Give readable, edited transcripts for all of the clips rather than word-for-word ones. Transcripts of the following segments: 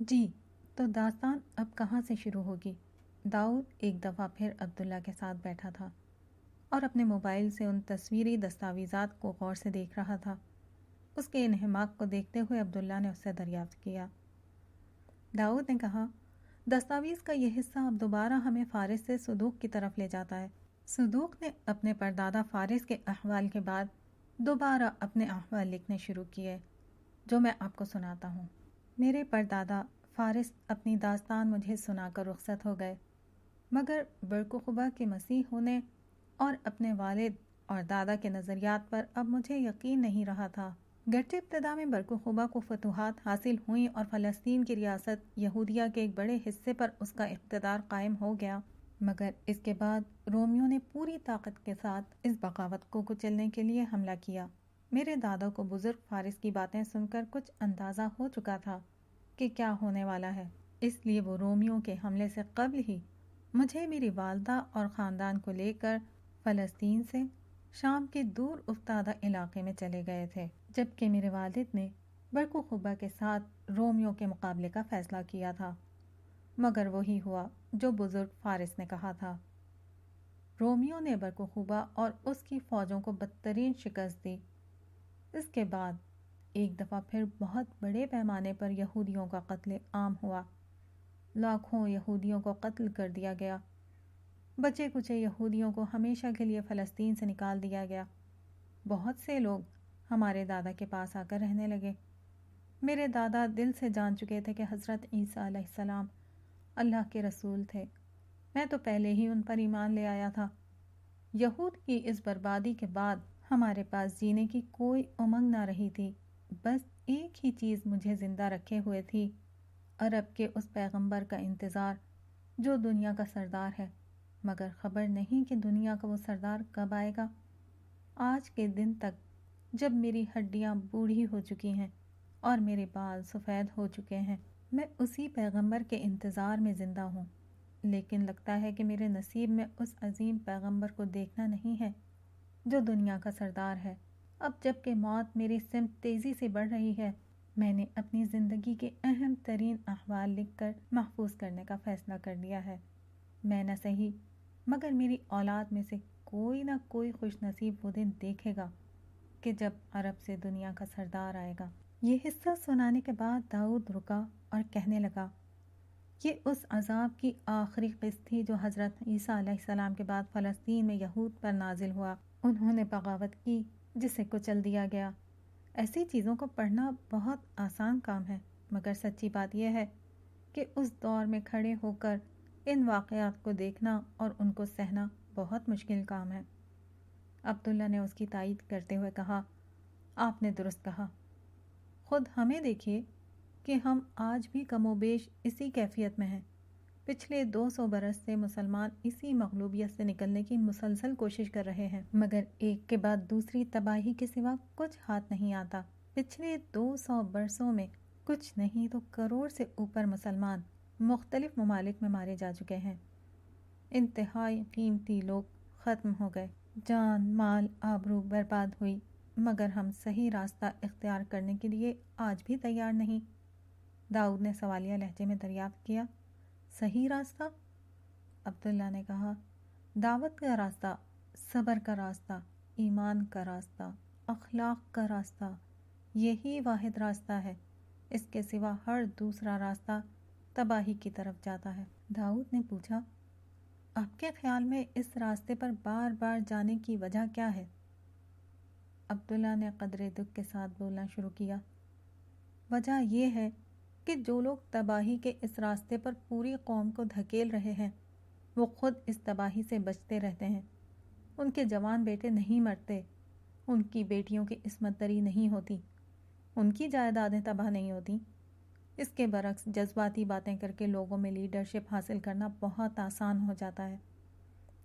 جی، تو داستان اب کہاں سے شروع ہوگی؟ داؤد ایک دفعہ پھر عبداللہ کے ساتھ بیٹھا تھا اور اپنے موبائل سے ان تصویری دستاویزات کو غور سے دیکھ رہا تھا۔ اس کے انہماک کو دیکھتے ہوئے عبداللہ نے اس سے دریافت کیا۔ داؤد نے کہا، دستاویز کا یہ حصہ اب دوبارہ ہمیں فارس سے صدوق کی طرف لے جاتا ہے۔ صدوق نے اپنے پردادا فارس کے احوال کے بعد دوبارہ اپنے احوال لکھنے شروع کیے، جو میں آپ کو سناتا ہوں۔ میرے پردادا فارس اپنی داستان مجھے سنا کر رخصت ہو گئے، مگر برقوقبا کے مسیح ہونے اور اپنے والد اور دادا کے نظریات پر اب مجھے یقین نہیں رہا تھا۔ گرچہ ابتدا میں برقوقبا کو فتوحات حاصل ہوئیں اور فلسطین کی ریاست یہودیہ کے ایک بڑے حصے پر اس کا اقتدار قائم ہو گیا، مگر اس کے بعد رومیوں نے پوری طاقت کے ساتھ اس بغاوت کو کچلنے کے لیے حملہ کیا۔ میرے دادا کو بزرگ فارس کی باتیں سن کر کچھ اندازہ ہو چکا تھا کہ کیا ہونے والا ہے، اس لیے وہ رومیوں کے حملے سے قبل ہی مجھے، میری والدہ اور خاندان کو لے کر فلسطین سے شام کے دور افتادہ علاقے میں چلے گئے تھے، جبکہ میرے والد نے برقوقبا کے ساتھ رومیوں کے مقابلے کا فیصلہ کیا تھا۔ مگر وہی ہوا جو بزرگ فارس نے کہا تھا۔ رومیوں نے برقوقبا اور اس کی فوجوں کو بدترین شکست دی۔ اس کے بعد ایک دفعہ پھر بہت بڑے پیمانے پر یہودیوں کا قتل عام ہوا۔ لاکھوں یہودیوں کو قتل کر دیا گیا۔ بچے کچے یہودیوں کو ہمیشہ کے لیے فلسطین سے نکال دیا گیا۔ بہت سے لوگ ہمارے دادا کے پاس آ کر رہنے لگے۔ میرے دادا دل سے جان چکے تھے کہ حضرت عیسیٰ علیہ السلام اللہ کے رسول تھے۔ میں تو پہلے ہی ان پر ایمان لے آیا تھا۔ یہود کی اس بربادی کے بعد ہمارے پاس جینے کی کوئی امنگ نہ رہی تھی۔ بس ایک ہی چیز مجھے زندہ رکھے ہوئے تھی، عرب کے اس پیغمبر کا انتظار جو دنیا کا سردار ہے، مگر خبر نہیں کہ دنیا کا وہ سردار کب آئے گا۔ آج کے دن تک جب میری ہڈیاں بوڑھی ہو چکی ہیں اور میرے بال سفید ہو چکے ہیں، میں اسی پیغمبر کے انتظار میں زندہ ہوں، لیکن لگتا ہے کہ میرے نصیب میں اس عظیم پیغمبر کو دیکھنا نہیں ہے جو دنیا کا سردار ہے۔ اب جب کہ موت میری سمت تیزی سے بڑھ رہی ہے، میں نے اپنی زندگی کے اہم ترین احوال لکھ کر محفوظ کرنے کا فیصلہ کر لیا ہے۔ میں نہ صحیح مگر میری اولاد میں سے کوئی نہ کوئی خوش نصیب وہ دن دیکھے گا کہ جب عرب سے دنیا کا سردار آئے گا۔ یہ حصہ سنانے کے بعد داؤد رکا اور کہنے لگا، یہ اس عذاب کی آخری قسط تھی جو حضرت عیسیٰ علیہ السلام کے بعد فلسطین میں یہود پر نازل ہوا۔ انہوں نے بغاوت کی جسے کچل دیا گیا۔ ایسی چیزوں کو پڑھنا بہت آسان کام ہے، مگر سچی بات یہ ہے کہ اس دور میں کھڑے ہو کر ان واقعات کو دیکھنا اور ان کو سہنا بہت مشکل کام ہے۔ عبداللہ نے اس کی تائید کرتے ہوئے کہا، آپ نے درست کہا۔ خود ہمیں دیکھیے کہ ہم آج بھی کم و بیش اسی کیفیت میں ہیں۔ پچھلے 200 برس سے مسلمان اسی مغلوبیت سے نکلنے کی مسلسل کوشش کر رہے ہیں، مگر ایک کے بعد دوسری تباہی کے سوا کچھ ہاتھ نہیں آتا۔ پچھلے 200 برسوں میں کچھ نہیں تو کروڑ سے اوپر مسلمان مختلف ممالک میں مارے جا چکے ہیں۔ انتہائی قیمتی لوگ ختم ہو گئے، جان مال آبرو برباد ہوئی، مگر ہم صحیح راستہ اختیار کرنے کے لیے آج بھی تیار نہیں۔ داؤد نے سوالیہ لہجے میں دریافت کیا، صحیح راستہ؟ عبداللہ نے کہا، دعوت کا راستہ، صبر کا راستہ، ایمان کا راستہ، اخلاق کا راستہ، یہی واحد راستہ ہے۔ اس کے سوا ہر دوسرا راستہ تباہی کی طرف جاتا ہے۔ داؤد نے پوچھا، آپ کے خیال میں اس راستے پر بار بار جانے کی وجہ کیا ہے؟ عبداللہ نے قدرے دکھ کے ساتھ بولنا شروع کیا، وجہ یہ ہے کہ جو لوگ تباہی کے اس راستے پر پوری قوم کو دھکیل رہے ہیں، وہ خود اس تباہی سے بچتے رہتے ہیں۔ ان کے جوان بیٹے نہیں مرتے، ان کی بیٹیوں کی عصمت دری نہیں ہوتی، ان کی جائیدادیں تباہ نہیں ہوتی۔ اس کے برعکس جذباتی باتیں کر کے لوگوں میں لیڈرشپ حاصل کرنا بہت آسان ہو جاتا ہے۔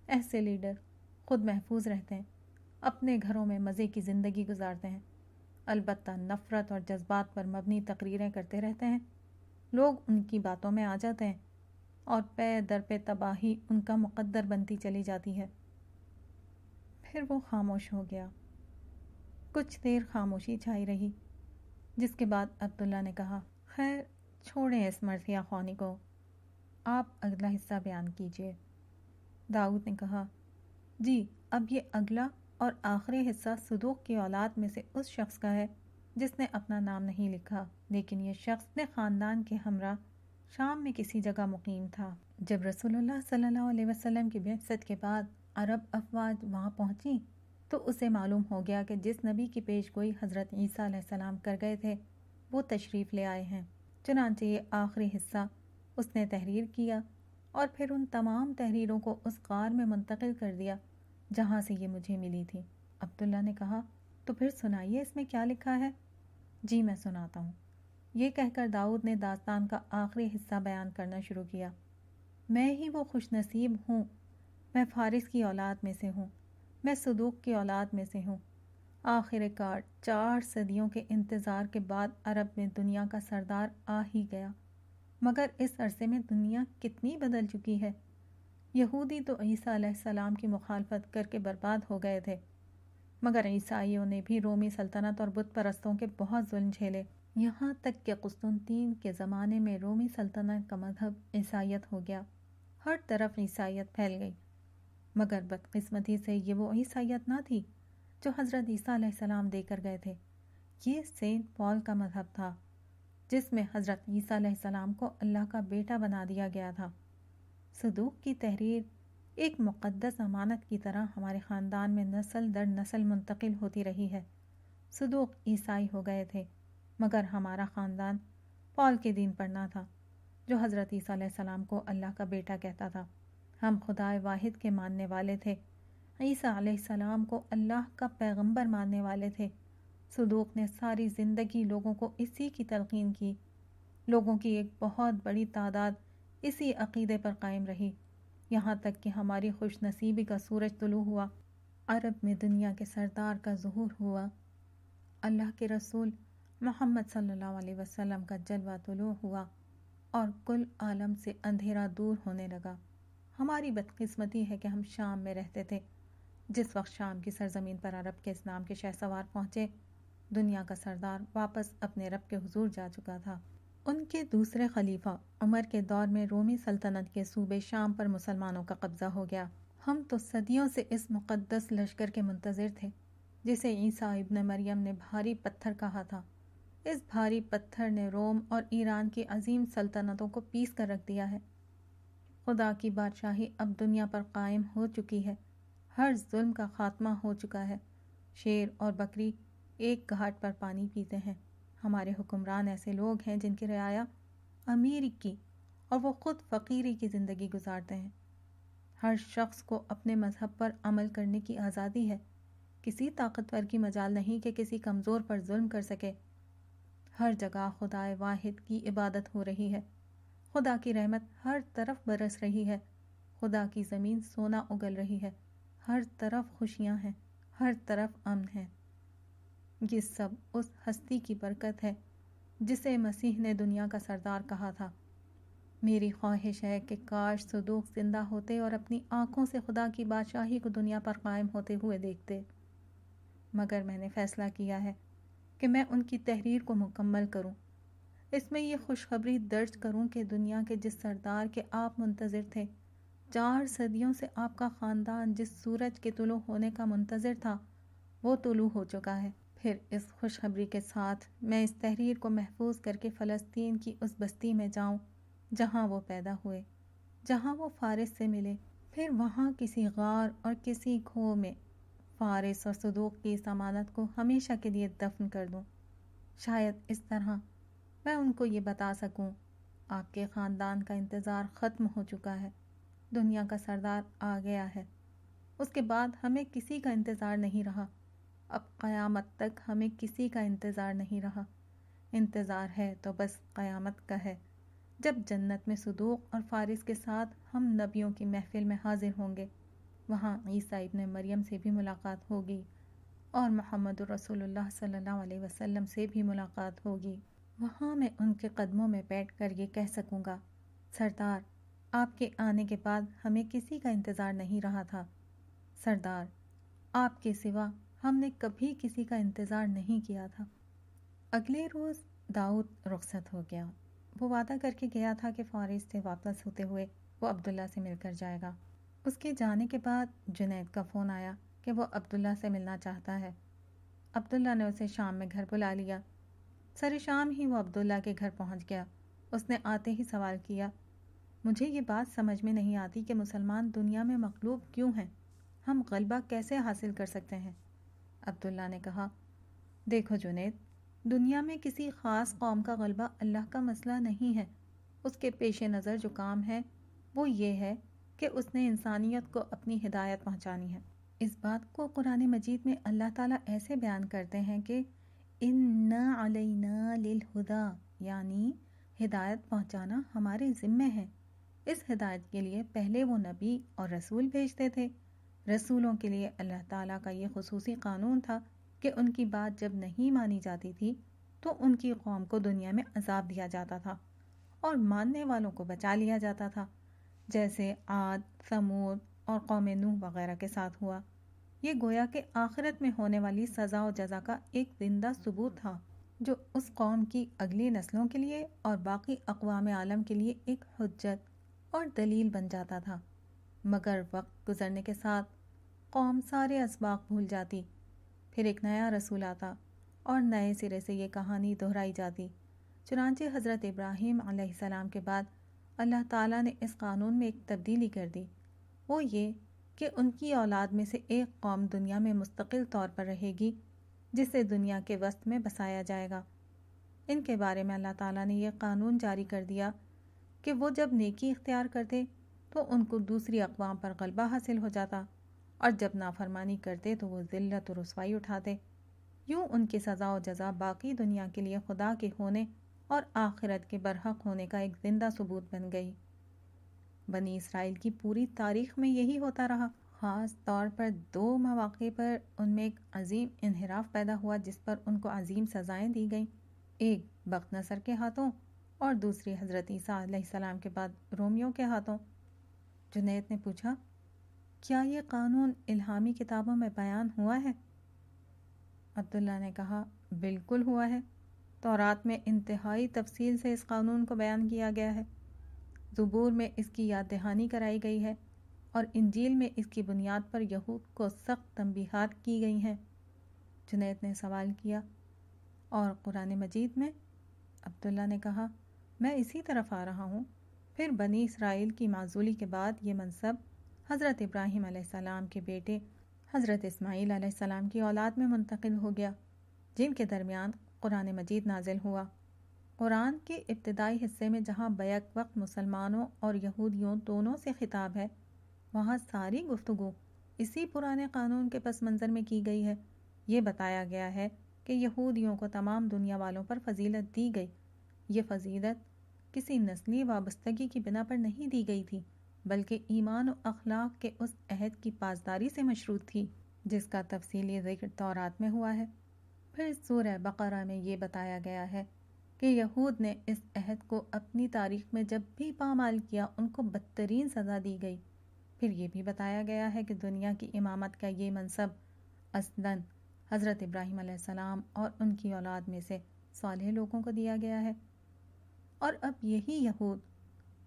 ایسے لیڈر خود محفوظ رہتے ہیں، اپنے گھروں میں مزے کی زندگی گزارتے ہیں، البتہ نفرت اور جذبات پر مبنی تقریریں کرتے رہتے ہیں۔ لوگ ان کی باتوں میں آ جاتے ہیں اور پے در پہ تباہی ان کا مقدر بنتی چلی جاتی ہے۔ پھر وہ خاموش ہو گیا۔ کچھ دیر خاموشی چھائی رہی، جس کے بعد عبداللہ نے کہا، خیر چھوڑیں اس مرثیہ خوانی کو، آپ اگلا حصہ بیان کیجیے۔ داؤد نے کہا، جی اب یہ اگلا اور آخری حصہ صدوق کی اولاد میں سے اس شخص کا ہے جس نے اپنا نام نہیں لکھا، لیکن یہ شخص اپنے خاندان کے ہمراہ شام میں کسی جگہ مقیم تھا۔ جب رسول اللہ صلی اللہ علیہ وسلم کی بعثت کے بعد عرب افواج وہاں پہنچی تو اسے معلوم ہو گیا کہ جس نبی کی پیش گوئی حضرت عیسیٰ علیہ السلام کر گئے تھے وہ تشریف لے آئے ہیں۔ چنانچہ یہ آخری حصہ اس نے تحریر کیا اور پھر ان تمام تحریروں کو اس غار میں منتقل کر دیا جہاں سے یہ مجھے ملی تھی۔ عبداللہ نے کہا، تو پھر سنائیے اس میں کیا لکھا ہے؟ جی میں سناتا ہوں، یہ کہہ کر داؤد نے داستان کا آخری حصہ بیان کرنا شروع کیا۔ میں ہی وہ خوش نصیب ہوں، میں فارس کی اولاد میں سے ہوں، میں صدوق کی اولاد میں سے ہوں۔ آخر کار 4 صدیوں کے انتظار کے بعد عرب میں دنیا کا سردار آ ہی گیا، مگر اس عرصے میں دنیا کتنی بدل چکی ہے۔ یہودی تو عیسیٰ علیہ السلام کی مخالفت کر کے برباد ہو گئے تھے، مگر عیسائیوں نے بھی رومی سلطنت اور بت پرستوں کے بہت ظلم جھیلے، یہاں تک کہ قسطنطین کے زمانے میں رومی سلطنت کا مذہب عیسائیت ہو گیا، ہر طرف عیسائیت پھیل گئی۔ مگر بدقسمتی سے یہ وہ عیسائیت نہ تھی جو حضرت عیسیٰ علیہ السلام دے کر گئے تھے، یہ سینٹ پال کا مذہب تھا جس میں حضرت عیسیٰ علیہ السلام کو اللہ کا بیٹا بنا دیا گیا تھا۔ صدوق کی تحریر ایک مقدس امانت کی طرح ہمارے خاندان میں نسل در نسل منتقل ہوتی رہی ہے۔ صدوق عیسائی ہو گئے تھے مگر ہمارا خاندان پال کے دین پر نہ تھا جو حضرت عیسیٰ علیہ السلام کو اللہ کا بیٹا کہتا تھا۔ ہم خدائے واحد کے ماننے والے تھے، عیسیٰ علیہ السلام کو اللہ کا پیغمبر ماننے والے تھے۔ صدوق نے ساری زندگی لوگوں کو اسی کی تلقین کی، لوگوں کی ایک بہت بڑی تعداد اسی عقیدے پر قائم رہی، یہاں تک کہ ہماری خوش نصیبی کا سورج طلوع ہوا، عرب میں دنیا کے سردار کا ظہور ہوا، اللہ کے رسول محمد صلی اللہ علیہ وسلم کا جلوہ طلوع ہوا اور کل عالم سے اندھیرا دور ہونے لگا۔ ہماری بدقسمتی ہے کہ ہم شام میں رہتے تھے۔ جس وقت شام کی سرزمین پر عرب کے اسلام کے شہسوار پہنچے، دنیا کا سردار واپس اپنے رب کے حضور جا چکا تھا۔ ان کے دوسرے خلیفہ عمر کے دور میں رومی سلطنت کے صوبے شام پر مسلمانوں کا قبضہ ہو گیا۔ ہم تو صدیوں سے اس مقدس لشکر کے منتظر تھے جسے عیسیٰ ابن مریم نے بھاری پتھر کہا تھا۔ اس بھاری پتھر نے روم اور ایران کی عظیم سلطنتوں کو پیس کر رکھ دیا ہے۔ خدا کی بادشاہی اب دنیا پر قائم ہو چکی ہے، ہر ظلم کا خاتمہ ہو چکا ہے، شیر اور بکری ایک گھاٹ پر پانی پیتے ہیں۔ ہمارے حکمران ایسے لوگ ہیں جن کی رعایا امیری کی اور وہ خود فقیری کی زندگی گزارتے ہیں۔ ہر شخص کو اپنے مذہب پر عمل کرنے کی آزادی ہے، کسی طاقتور کی مجال نہیں کہ کسی کمزور پر ظلم کر سکے۔ ہر جگہ خدائے واحد کی عبادت ہو رہی ہے، خدا کی رحمت ہر طرف برس رہی ہے، خدا کی زمین سونا اگل رہی ہے، ہر طرف خوشیاں ہیں، ہر طرف امن ہے۔ یہ سب اس ہستی کی برکت ہے جسے مسیح نے دنیا کا سردار کہا تھا۔ میری خواہش ہے کہ کاش صدوق زندہ ہوتے اور اپنی آنکھوں سے خدا کی بادشاہی کو دنیا پر قائم ہوتے ہوئے دیکھتے، مگر میں نے فیصلہ کیا ہے کہ میں ان کی تحریر کو مکمل کروں، اس میں یہ خوشخبری درج کروں کہ دنیا کے جس سردار کے آپ منتظر تھے، 4 صدیوں سے آپ کا خاندان جس سورج کے طلوع ہونے کا منتظر تھا وہ طلوع ہو چکا ہے۔ پھر اس خوشخبری کے ساتھ میں اس تحریر کو محفوظ کر کے فلسطین کی اس بستی میں جاؤں جہاں وہ پیدا ہوئے، جہاں وہ فارس سے ملے، پھر وہاں کسی غار اور کسی کھو میں فارس اور صدوق کی اس امانت کو ہمیشہ کے لیے دفن کر دوں۔ شاید اس طرح میں ان کو یہ بتا سکوں، آپ کے خاندان کا انتظار ختم ہو چکا ہے، دنیا کا سردار آ گیا ہے۔ اس کے بعد ہمیں کسی کا انتظار نہیں رہا، اب قیامت تک ہمیں کسی کا انتظار نہیں رہا۔ انتظار ہے تو بس قیامت کا ہے، جب جنت میں صدوق اور فارس کے ساتھ ہم نبیوں کی محفل میں حاضر ہوں گے، وہاں عیسیٰ ابن مریم سے بھی ملاقات ہوگی اور محمد رسول اللہ صلی اللہ علیہ وسلم سے بھی ملاقات ہوگی۔ وہاں میں ان کے قدموں میں بیٹھ کر یہ کہہ سکوں گا، سردار آپ کے آنے کے بعد ہمیں کسی کا انتظار نہیں رہا تھا، سردار آپ کے سوا ہم نے کبھی کسی کا انتظار نہیں کیا تھا۔ اگلے روز داؤد رخصت ہو گیا وہ وعدہ کر کے گیا تھا کہ فارس سے واپس ہوتے ہوئے وہ عبداللہ سے مل کر جائے گا۔ اس کے جانے کے بعد جنید کا فون آیا کہ وہ عبداللہ سے ملنا چاہتا ہے۔ عبداللہ نے اسے شام میں گھر بلا لیا۔ سر شام ہی وہ عبداللہ کے گھر پہنچ گیا۔ اس نے آتے ہی سوال کیا، مجھے یہ بات سمجھ میں نہیں آتی کہ مسلمان دنیا میں مغلوب کیوں ہیں؟ ہم غلبہ کیسے حاصل کر سکتے ہیں؟ عبداللہ نے کہا، دیکھو جنید، دنیا میں کسی خاص قوم کا غلبہ اللہ کا مسئلہ نہیں ہے۔ اس کے پیش نظر جو کام ہے وہ یہ ہے کہ اس نے انسانیت کو اپنی ہدایت پہنچانی ہے۔ اس بات کو قرآن مجید میں اللہ تعالیٰ ایسے بیان کرتے ہیں کہ اِنَّا عَلَيْنَا لِلْہُدَىٰ، یعنی ہدایت پہنچانا ہمارے ذمے ہے۔ اس ہدایت کے لیے پہلے وہ نبی اور رسول بھیجتے تھے۔ رسولوں کے لیے اللہ تعالیٰ کا یہ خصوصی قانون تھا کہ ان کی بات جب نہیں مانی جاتی تھی تو ان کی قوم کو دنیا میں عذاب دیا جاتا تھا اور ماننے والوں کو بچا لیا جاتا تھا، جیسے عاد، ثمود اور قوم نوح وغیرہ کے ساتھ ہوا۔ یہ گویا کہ آخرت میں ہونے والی سزا و جزا کا ایک زندہ ثبوت تھا، جو اس قوم کی اگلی نسلوں کے لیے اور باقی اقوام عالم کے لیے ایک حجت اور دلیل بن جاتا تھا۔ مگر وقت گزرنے کے ساتھ قوم سارے اسباق بھول جاتی، پھر ایک نیا رسول آتا اور نئے سرے سے یہ کہانی دہرائی جاتی۔ چنانچہ حضرت ابراہیم علیہ السلام کے بعد اللہ تعالیٰ نے اس قانون میں ایک تبدیلی کر دی، وہ یہ کہ ان کی اولاد میں سے ایک قوم دنیا میں مستقل طور پر رہے گی جسے دنیا کے وسط میں بسایا جائے گا۔ ان کے بارے میں اللہ تعالیٰ نے یہ قانون جاری کر دیا کہ وہ جب نیکی اختیار کرتے تو ان کو دوسری اقوام پر غلبہ حاصل ہو جاتا، اور جب نافرمانی کرتے تو وہ ذلت و رسوائی اٹھاتے۔ یوں ان کی سزا و جزا باقی دنیا کے لیے خدا کے ہونے اور آخرت کے برحق ہونے کا ایک زندہ ثبوت بن گئی۔ بنی اسرائیل کی پوری تاریخ میں یہی ہوتا رہا۔ خاص طور پر دو مواقع پر ان میں ایک عظیم انحراف پیدا ہوا جس پر ان کو عظیم سزائیں دی گئیں، ایک بخت نصر کے ہاتھوں اور دوسری حضرت عیسیٰ علیہ السلام کے بعد رومیوں کے ہاتھوں۔ جنید نے پوچھا، کیا یہ قانون الہامی کتابوں میں بیان ہوا ہے؟ عبداللہ نے کہا، بالکل ہوا ہے۔ تورات میں انتہائی تفصیل سے اس قانون کو بیان کیا گیا ہے، زبور میں اس کی یاد دہانی کرائی گئی ہے، اور انجیل میں اس کی بنیاد پر یہود کو سخت تنبیہات کی گئی ہیں۔ جنید نے سوال کیا، اور قرآن مجید میں؟ عبداللہ نے کہا، میں اسی طرف آ رہا ہوں۔ پھر بنی اسرائیل کی معزولی کے بعد یہ منصب حضرت ابراہیم علیہ السلام کے بیٹے حضرت اسماعیل علیہ السلام کی اولاد میں منتقل ہو گیا، جن کے درمیان قرآن مجید نازل ہوا۔ قرآن کے ابتدائی حصے میں جہاں بیک وقت مسلمانوں اور یہودیوں دونوں سے خطاب ہے، وہاں ساری گفتگو اسی پرانے قانون کے پس منظر میں کی گئی ہے۔ یہ بتایا گیا ہے کہ یہودیوں کو تمام دنیا والوں پر فضیلت دی گئی۔ یہ فضیلت کسی نسلی وابستگی کی بنا پر نہیں دی گئی تھی، بلکہ ایمان و اخلاق کے اس عہد کی پاسداری سے مشروط تھی جس کا تفصیلی ذکر تورات میں ہوا ہے۔ پھر سورہ بقرہ میں یہ بتایا گیا ہے کہ یہود نے اس عہد کو اپنی تاریخ میں جب بھی پامال کیا ان کو بدترین سزا دی گئی۔ پھر یہ بھی بتایا گیا ہے کہ دنیا کی امامت کا یہ منصب اصلاً حضرت ابراہیم علیہ السلام اور ان کی اولاد میں سے صالح لوگوں کو دیا گیا ہے، اور اب یہی یہود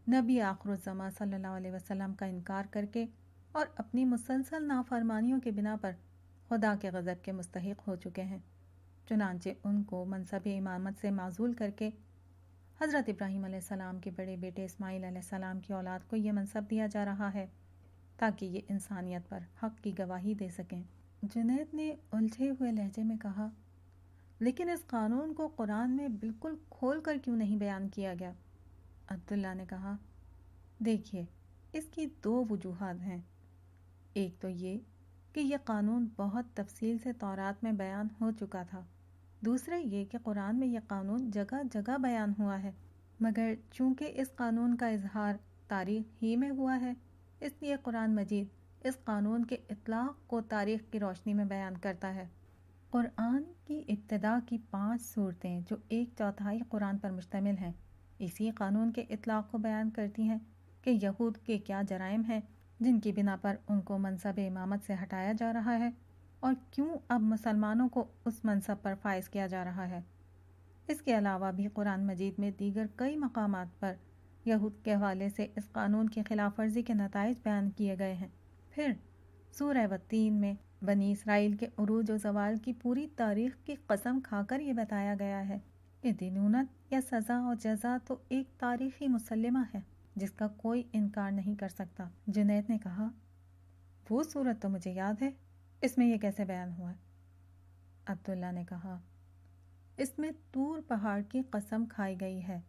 نبی آخر الزماں صلی اللہ علیہ وسلم کا انکار کر کے اور اپنی مسلسل نافرمانیوں کے بنا پر خدا کے غضب کے مستحق ہو چکے ہیں۔ چنانچہ ان کو منصب امامت سے معزول کر کے حضرت ابراہیم علیہ السلام کے بڑے بیٹے اسماعیل علیہ السلام کی اولاد کو یہ منصب دیا جا رہا ہے تاکہ یہ انسانیت پر حق کی گواہی دے سکیں۔ جنید نے الجھے ہوئے لہجے میں کہا، لیکن اس قانون کو قرآن میں بالکل کھول کر کیوں نہیں بیان کیا گیا؟ عبداللہ نے کہا، دیکھیے، اس کی دو وجوہات ہیں۔ ایک تو یہ کہ یہ قانون بہت تفصیل سے تورات میں بیان ہو چکا تھا، دوسرا یہ کہ قرآن میں یہ قانون جگہ جگہ بیان ہوا ہے، مگر چونکہ اس قانون کا اظہار تاریخ ہی میں ہوا ہے، اس لیے قرآن مجید اس قانون کے اطلاق کو تاریخ کی روشنی میں بیان کرتا ہے۔ قرآن کی ابتدا کی 5 سورتیں جو 1/4 قرآن پر مشتمل ہیں، اسی قانون کے اطلاق کو بیان کرتی ہیں کہ یہود کے کیا جرائم ہیں جن کی بنا پر ان کو منصب امامت سے ہٹایا جا رہا ہے، اور کیوں اب مسلمانوں کو اس منصب پر فائز کیا جا رہا ہے۔ اس کے علاوہ بھی قرآن مجید میں دیگر کئی مقامات پر یہود کے حوالے سے اس قانون کی خلاف ورزی کے نتائج بیان کیے گئے ہیں۔ پھر سورہ والتین میں بنی اسرائیل کے عروج و زوال کی پوری تاریخ کی قسم کھا کر یہ بتایا گیا ہے کہ دینونت یا سزا و جزا تو ایک تاریخی مسلمہ ہے جس کا کوئی انکار نہیں کر سکتا۔ جنید نے کہا، وہ صورت تو مجھے یاد ہے، اس میں یہ کیسے بیان ہوا ہے؟ عبداللہ نے کہا، اس میں طور پہاڑ کی قسم کھائی گئی ہے۔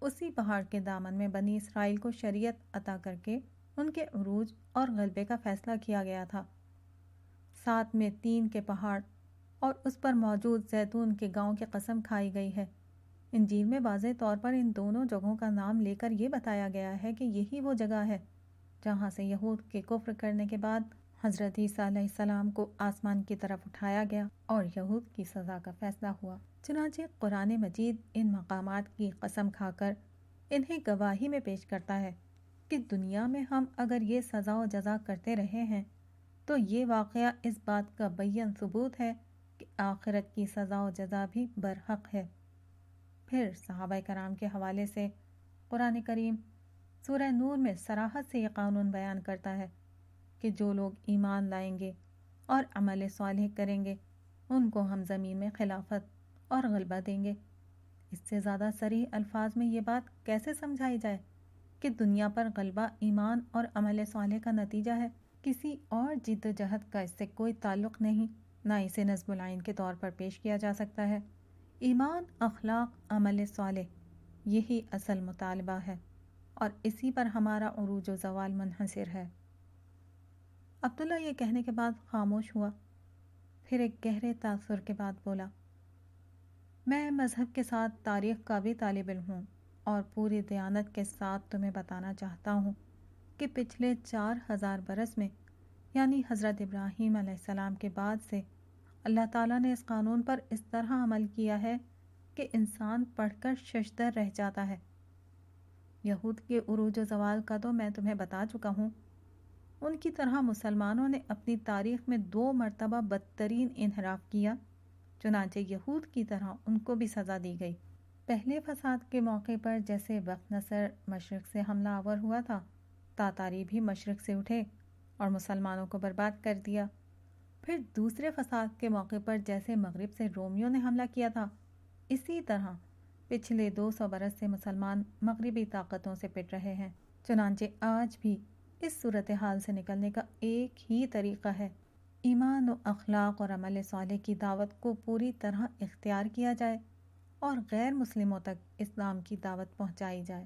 اسی پہاڑ کے دامن میں بنی اسرائیل کو شریعت عطا کر کے ان کے عروج اور غلبے کا فیصلہ کیا گیا تھا۔ ساتھ میں تین کے پہاڑ اور اس پر موجود زیتون کے گاؤں کی قسم کھائی گئی ہے۔ انجیل میں واضح طور پر ان دونوں جگہوں کا نام لے کر یہ بتایا گیا ہے کہ یہی وہ جگہ ہے جہاں سے یہود کے کفر کرنے کے بعد حضرت عیسیٰ علیہ السلام کو آسمان کی طرف اٹھایا گیا اور یہود کی سزا کا فیصلہ ہوا۔ چنانچہ قرآن مجید ان مقامات کی قسم کھا کر انہیں گواہی میں پیش کرتا ہے کہ دنیا میں ہم اگر یہ سزا و جزا کرتے رہے ہیں تو یہ واقعہ اس بات کا بیان ثبوت ہے کہ آخرت کی سزا و جزا بھی برحق ہے۔ پھر صحابہ کرام کے حوالے سے قرآن کریم سورہ نور میں صراحت سے یہ قانون بیان کرتا ہے کہ جو لوگ ایمان لائیں گے اور عمل صالح کریں گے ان کو ہم زمین میں خلافت اور غلبہ دیں گے۔ اس سے زیادہ صریح الفاظ میں یہ بات کیسے سمجھائی جائے کہ دنیا پر غلبہ ایمان اور عمل صالح کا نتیجہ ہے؟ کسی اور جد و جہد کا اس سے کوئی تعلق نہیں، نہ اسے نصب العین کے طور پر پیش کیا جا سکتا ہے۔ ایمان، اخلاق، عمل صالح یہی اصل مطالبہ ہے اور اسی پر ہمارا عروج و زوال منحصر ہے۔ عبداللہ یہ کہنے کے بعد خاموش ہوا، پھر ایک گہرے تاثر کے بعد بولا، میں مذہب کے ساتھ تاریخ کا بھی طالب علم ہوں اور پوری دیانت کے ساتھ تمہیں بتانا چاہتا ہوں کہ پچھلے 4000 برس میں یعنی حضرت ابراہیم علیہ السلام کے بعد سے اللہ تعالیٰ نے اس قانون پر اس طرح عمل کیا ہے کہ انسان پڑھ کر ششدر رہ جاتا ہے۔ یہود کے عروج و زوال کا تو میں تمہیں بتا چکا ہوں۔ ان کی طرح مسلمانوں نے اپنی تاریخ میں 2 مرتبہ بدترین انحراف کیا، چنانچہ یہود کی طرح ان کو بھی سزا دی گئی۔ پہلے فساد کے موقع پر جیسے وقت نصر مشرق سے حملہ آور ہوا تھا، تاتاری بھی مشرق سے اٹھے اور مسلمانوں کو برباد کر دیا۔ پھر دوسرے فساد کے موقع پر جیسے مغرب سے رومیوں نے حملہ کیا تھا، اسی طرح پچھلے 200 برس سے مسلمان مغربی طاقتوں سے پٹ رہے ہیں۔ چنانچہ آج بھی اس صورتحال سے نکلنے کا ایک ہی طریقہ ہے، ایمان و اخلاق اور عمل صالح کی دعوت کو پوری طرح اختیار کیا جائے اور غیر مسلموں تک اسلام کی دعوت پہنچائی جائے۔